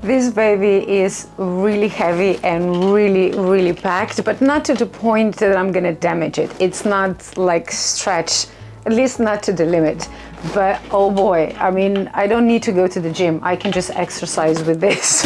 This baby is really heavy and really packed, but not to the point that I'm gonna damage it. It's not like stretched, at least not to the limit. But oh boy, I mean, I don't need to go to the gym. I can just exercise with this.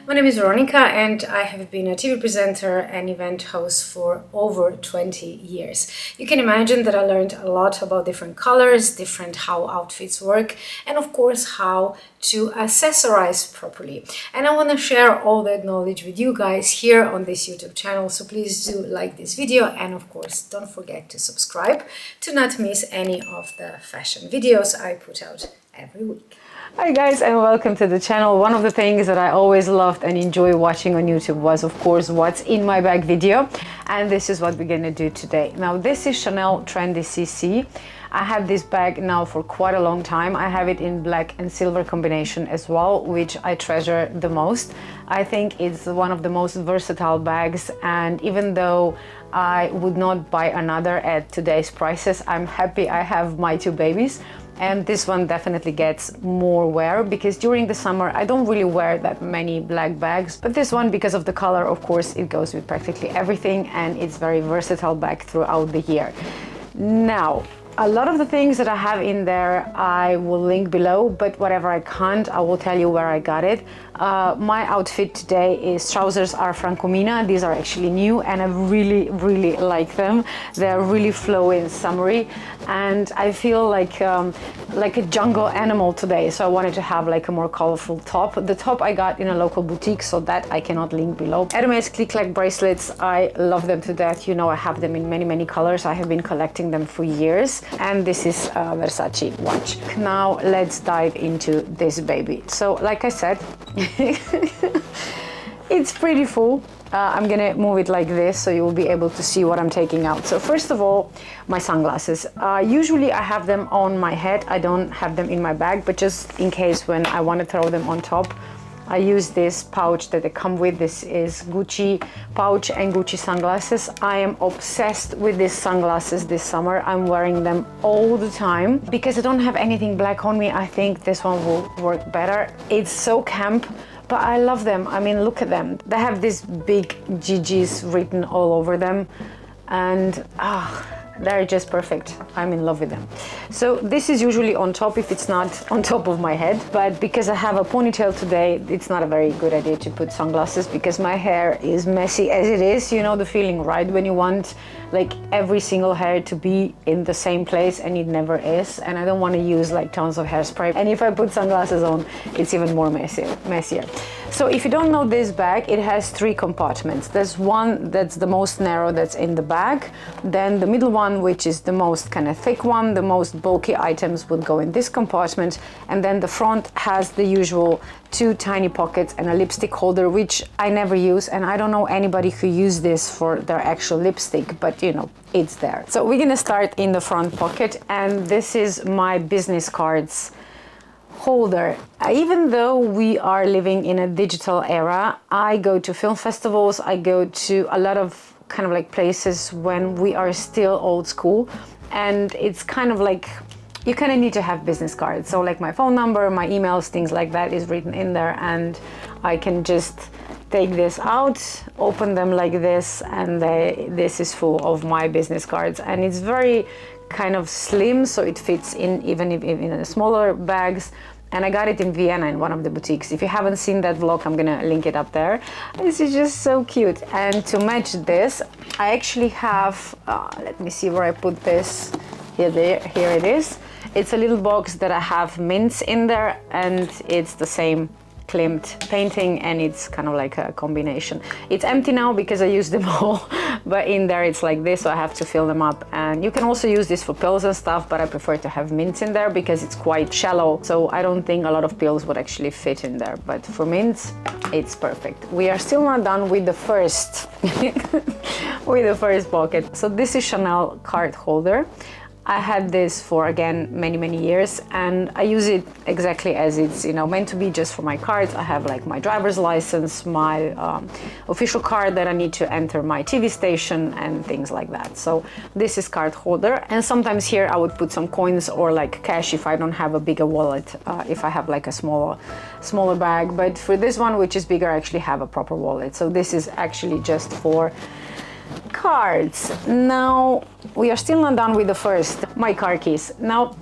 My name is Veronica and I have been a TV presenter and event host for over 20 years. You can imagine that I learned a lot about different colors, different how outfits work, and of course how to accessorize properly. And I want to share all that knowledge with you guys here on this YouTube channel. So please do like this video and of course don't forget to subscribe to not miss any of the fashion videos I put out every week. Hi guys and welcome to the channel. One of the things that I always loved and enjoy watching on YouTube was of course what's in my bag video, and this is what we're gonna do today. Now this is Chanel Trendy CC. I have this bag now for quite a long time. I have it in black and silver combination as well, which I treasure the most. I think it's one of the most versatile bags, and even though I would not buy another at today's prices, I'm happy I have my two babies. And this one definitely gets more wear because during the summer I don't really wear that many black bags, but this one, because of the color, of course it goes with practically everything and it's very versatile bag throughout the year. Now a lot of the things that I have in there I will link below, but whatever I can't, I will tell you where I got it. My outfit today is trousers are Francomina. These are actually new and I really like them. They're really flowy and summery and I feel like a jungle animal today, so I wanted to have like a more colorful top. The top I got in a local boutique, so that I cannot link below. Hermes click-clack bracelets, I love them to death. You know, I have them in many colors. I have been collecting them for years. And this is a Versace watch. Now let's dive into this baby. So like I said, it's pretty full. I'm gonna move it like this so you will be able to see what I'm taking out. So first of all, my sunglasses. Usually I have them on my head. I don't have them in my bag, but just in case when I want to throw them on top, I use this pouch that they come with. This is Gucci pouch and Gucci sunglasses. I am obsessed with these sunglasses this summer. I'm wearing them all the time. Because I don't have anything black on me, I think this one will work better. It's so camp, but I love them. I mean, look at them. They have these big GGs written all over them and they're just perfect. I'm in love with them. So this is usually on top if it's not on top of my head, but because I have a ponytail today, it's not a very good idea to put sunglasses because my hair is messy as it is. You know the feeling, right? When you want like every single hair to be in the same place and it never is, and I don't want to use like tons of hairspray, and if I put sunglasses on it's even more messier. So if you don't know this bag, it has three compartments. There's one that's the most narrow, that's in the bag, then the middle one, which is the most kind of thick one, the most bulky items would go in this compartment, and then the front has the usual two tiny pockets and a lipstick holder, which I never use, and I don't know anybody who uses this for their actual lipstick, but you know, it's there. So we're gonna start in the front pocket, and this is my business cards holder. Even though we are living in a digital era, I go to film festivals, I go to a lot of kind of like places when we are still old school, and it's kind of like you kind of need to have business cards. So like my phone number, my emails, things like that is written in there, and I can just take this out, open them like this, and this is full of my business cards, and it's very kind of slim, so it fits in even if in smaller bags. And I got it in Vienna in one of the boutiques. If you haven't seen that vlog, I'm gonna link it up there. This is just so cute. And to match this, I actually have, let me see where I put this. Here it is. It's a little box that I have mints in there, and it's the same Klimt painting, and it's kind of like a combination. It's empty now because I used them all, but in there it's like this, so I have to fill them up. And you can also use this for pills and stuff, but I prefer to have mints in there because it's quite shallow, so I don't think a lot of pills would actually fit in there, but for mints it's perfect. We are still not done with the first with the first pocket. So this is Chanel card holder. I had this for, again, many years, and I use it exactly as it's, you know, meant to be, just for my cards. I have like my driver's license, my official card that I need to enter my TV station and things like that. So this is card holder, and sometimes here I would put some coins or like cash if I don't have a bigger wallet, if I have like a smaller bag. But for this one, which is bigger, I actually have a proper wallet. So this is actually just for cards. Now we are still not done with the first, my car keys. Now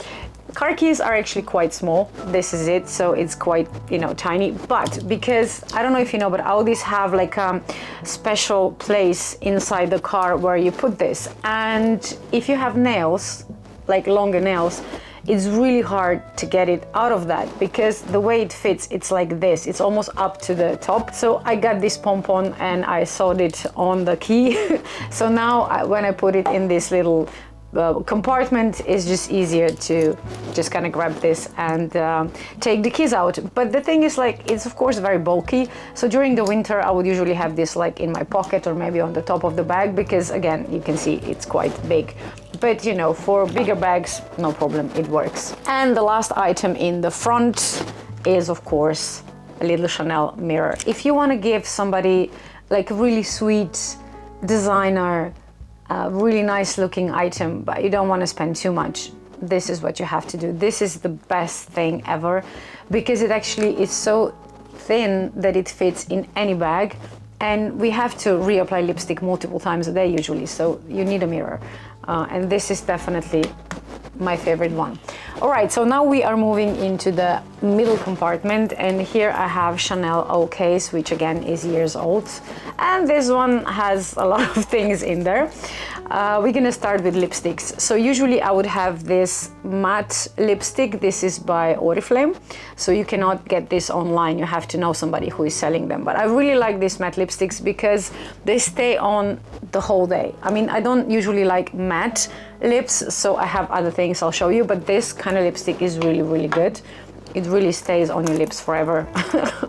car keys are actually quite small. This is it, so it's quite, you know, tiny. But because, I don't know if you know, but Audis have like a special place inside the car where you put this, and if you have nails, like longer nails, it's really hard to get it out of that, because the way it fits, it's like this, it's almost up to the top. So I got this pom-pom and I sewed it on the key. So now when I put it in this little compartment, it's just easier to just kind of grab this and take the keys out. But the thing is, like, it's of course very bulky, so during the winter I would usually have this like in my pocket or maybe on the top of the bag, because again, you can see it's quite big. But you know, for bigger bags, no problem, it works. And the last item in the front is of course a little Chanel mirror. If you want to give somebody like a really sweet designer, really nice looking item, but you don't want to spend too much, this is what you have to do. This is the best thing ever, because it actually is so thin that it fits in any bag, and we have to reapply lipstick multiple times a day usually, so you need a mirror. And this is definitely my favorite one. All right, so now we are moving into the middle compartment, and here I have Chanel O case, which again is years old, and this one has a lot of things in there. We're gonna start with lipsticks. So usually I would have this matte lipstick. This is by Oriflame, so you cannot get this online, you have to know somebody who is selling them. But I really like these matte lipsticks because they stay on the whole day. I mean, I don't usually like matte lips, so I have other things I'll show you, but this kind of lipstick is really good. It really stays on your lips forever,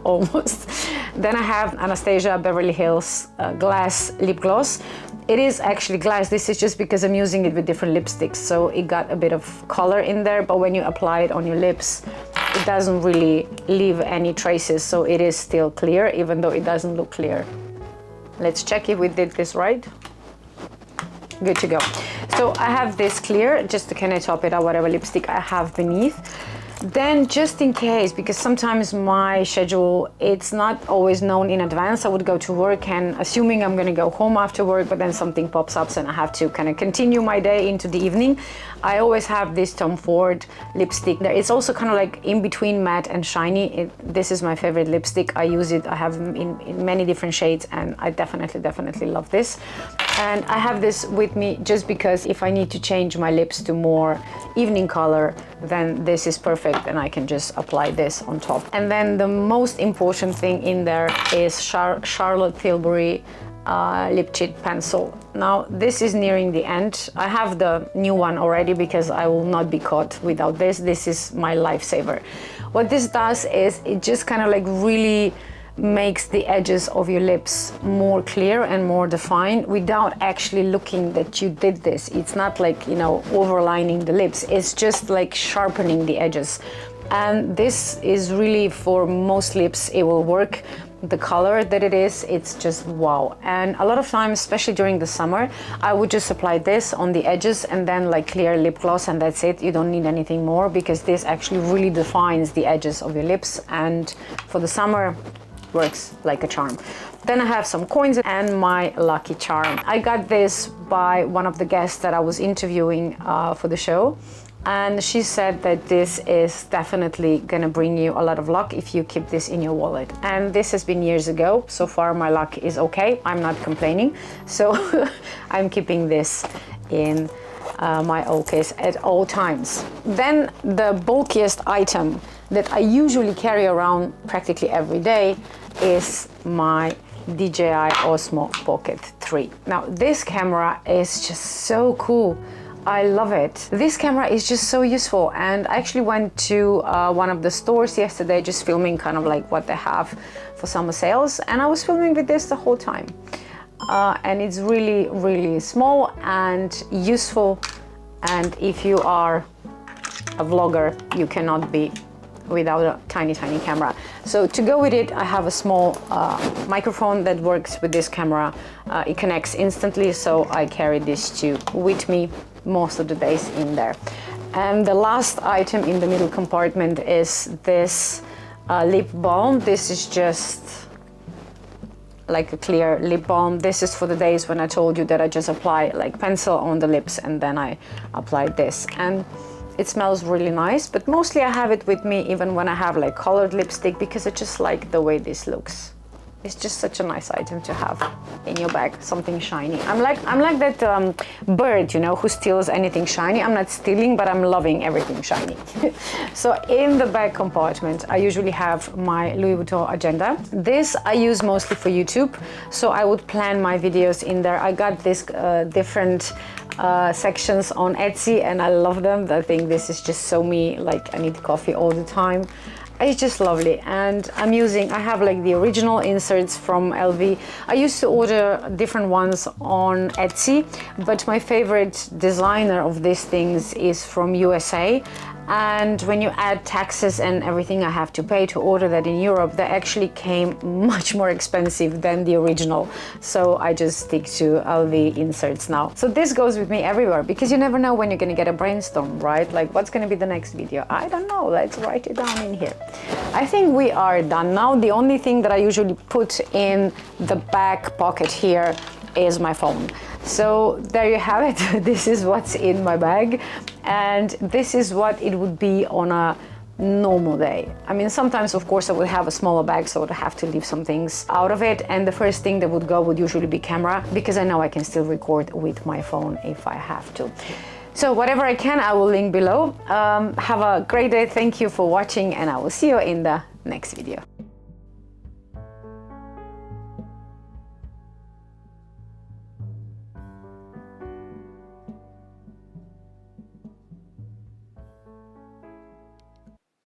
almost. Then I have Anastasia Beverly Hills Glass Lip Gloss. It is actually glass. This is just because I'm using it with different lipsticks, so it got a bit of color in there, but when you apply it on your lips, it doesn't really leave any traces, so it is still clear, even though it doesn't look clear. Let's check if we did this right. Good to go. So I have this clear, just to kind of top it up, whatever lipstick I have beneath. Then just in case, because sometimes my schedule, it's not always known in advance. I would go to work and assuming I'm gonna go home after work, but then something pops up and I have to kind of continue my day into the evening. I always have this Tom Ford lipstick. It's also kind of like in between matte and shiny. This is my favorite lipstick. I use it, I have them in many different shades, and I definitely love this. And I have this with me just because if I need to change my lips to more evening color, then this is perfect and I can just apply this on top. And then the most important thing in there is Charlotte Tilbury lip cheat pencil. Now this is nearing the end. I have the new one already because I will not be caught without this. This is my lifesaver. What this does is it just kind of like really makes the edges of your lips more clear and more defined without actually looking that you did this. It's not like, you know, overlining the lips. It's just like sharpening the edges. And this is really, for most lips, it will work. The color that it is, it's just wow. And a lot of times, especially during the summer, I would just apply this on the edges and then like clear lip gloss, and that's it. You don't need anything more because this actually really defines the edges of your lips, and for the summer works like a charm. Then I have some coins and my lucky charm. I got this by one of the guests that I was interviewing for the show, and she said that this is definitely gonna bring you a lot of luck if you keep this in your wallet. And this has been years ago. So far my luck is okay, I'm not complaining, so I'm keeping this in my old case at all times. Then the bulkiest item that I usually carry around practically every day is my DJI Osmo Pocket 3. Now this camera is just so cool. I love it. This camera is just so useful, and I actually went to one of the stores yesterday just filming kind of like what they have for summer sales, and I was filming with this the whole time. And it's really small and useful And if you are a vlogger, you cannot be without a tiny camera. So to go with it, I have a small microphone that works with this camera. It connects instantly, so I carry this too with me most of the days in there. And the last item in the middle compartment is this lip balm. This is just like a clear lip balm. This is for the days when I told you that I just apply like pencil on the lips and then I apply this. And it smells really nice, but mostly I have it with me even when I have like colored lipstick, because I just like the way this looks. It's just such a nice item to have in your bag, something shiny. I'm like that bird, you know, who steals anything shiny. I'm not stealing, but I'm loving everything shiny. So in the bag compartment, I usually have my Louis Vuitton agenda. This I use mostly for YouTube, so I would plan my videos in there. I got this different sections on Etsy and I love them. I think this is just so me, like I need coffee all the time. It's just lovely. And I have like the original inserts from LV. I used to order different ones on Etsy, but my favorite designer of these things is from USA. And when you add taxes and everything I have to pay to order that in Europe, they actually came much more expensive than the original. So I just stick to LV inserts now. So this goes with me everywhere, because you never know when you're gonna get a brainstorm, right? Like what's gonna be the next video? I don't know, let's write it down in here. I think we are done now. The only thing that I usually put in the back pocket here is my phone. So there you have it. This is what's in my bag, and this is what it would be on a normal day. I mean, sometimes of course I would have a smaller bag, so I would have to leave some things out of it, and the first thing that would go would usually be camera, because I know I can still record with my phone if I have to. So whatever I can, I will link below. Have a great day. Thank you for watching, and I will see you in the next video.